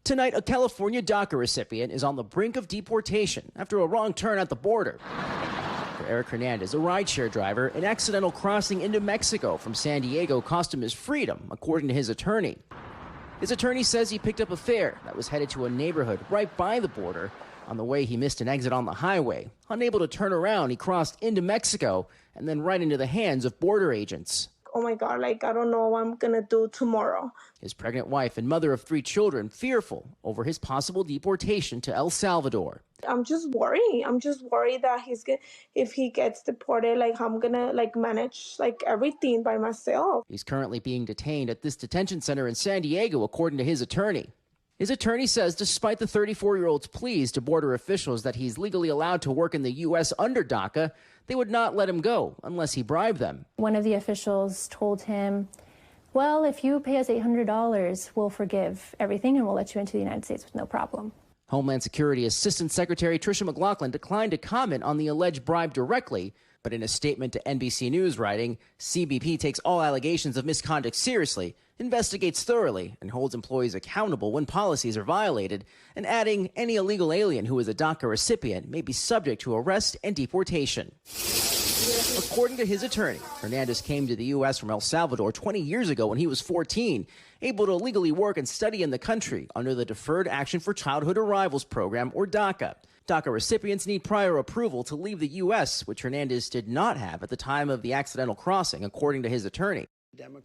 Tonight, a California DACA recipient is on the brink of deportation after a wrong turn at the border. For Erick Hernandez, a rideshare driver, an accidental crossing into Mexico from San Diego cost him his freedom, according to his attorney. His attorney says he picked up a fare that was headed to a neighborhood right by the border. On the way, he missed an exit on the highway. Unable to turn around, he crossed into Mexico and then right into the hands of border agents. Oh my God, I don't know what I'm gonna do tomorrow. His pregnant wife and mother of 3 children fearful over his possible deportation to El Salvador. I'm just worried. I'm just worried that if he gets deported, I'm gonna manage everything by myself. He's currently being detained at this detention center in San Diego, according to his attorney. His attorney says despite the 34-year-old's pleas to border officials that he's legally allowed to work in the U.S. under DACA, they would not let him go unless he bribed them. One of the officials told him, well, if you pay us $800, we'll forgive everything and we'll let you into the United States with no problem. Homeland Security Assistant Secretary Tricia McLaughlin declined to comment on the alleged bribe directly, but in a statement to NBC News writing, CBP takes all allegations of misconduct seriously, investigates thoroughly, and holds employees accountable when policies are violated, and adding any illegal alien who is a DACA recipient may be subject to arrest and deportation. According to his attorney, Hernandez came to the U.S. from El Salvador 20 years ago when he was 14, able to legally work and study in the country under the Deferred Action for Childhood Arrivals program, or DACA. DACA recipients need prior approval to leave the U.S., which Hernandez did not have at the time of the accidental crossing, according to his attorney.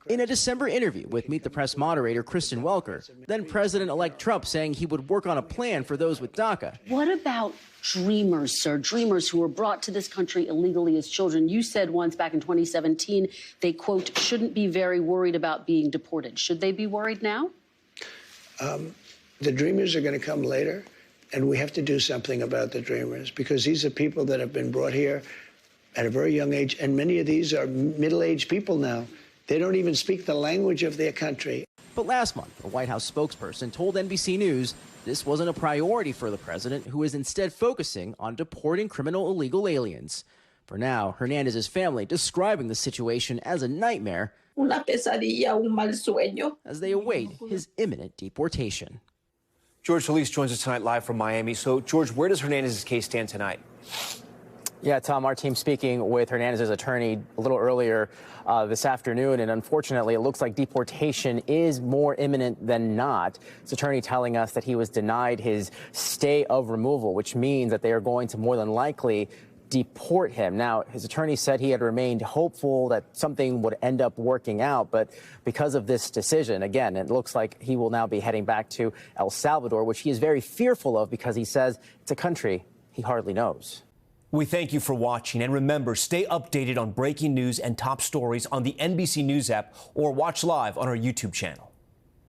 In a December interview with Meet the Press moderator Kristen Welker, then President-elect Trump saying he would work on a plan for those with DACA. What about dreamers, sir? Dreamers who were brought to this country illegally as children. You said once back in 2017 they, quote, shouldn't be very worried about being deported. Should they be worried now? The dreamers are going to come later, and we have to do something about the dreamers because these are people that have been brought here at a very young age, and many of these are middle-aged people now. They don't even speak the language of their country. But last month, a White House spokesperson told NBC News this wasn't a priority for the president, who is instead focusing on deporting criminal illegal aliens. For now, Hernandez's family describing the situation as a nightmare Una pesadilla, un mal sueño. as they await his imminent deportation. George Solis joins us tonight live from Miami. So, George, where does Hernandez's case stand tonight? Yeah, Tom, our team speaking with Hernandez's attorney a little earlier this afternoon, and unfortunately, it looks like deportation is more imminent than not. His attorney telling us that he was denied his stay of removal, which means that they are going to more than likely deport him. Now, his attorney said he had remained hopeful that something would end up working out, but because of this decision, again, it looks like he will now be heading back to El Salvador, which he is very fearful of because he says it's a country he hardly knows. We thank you for watching, and remember, stay updated on breaking news and top stories on the NBC News app or watch live on our YouTube channel.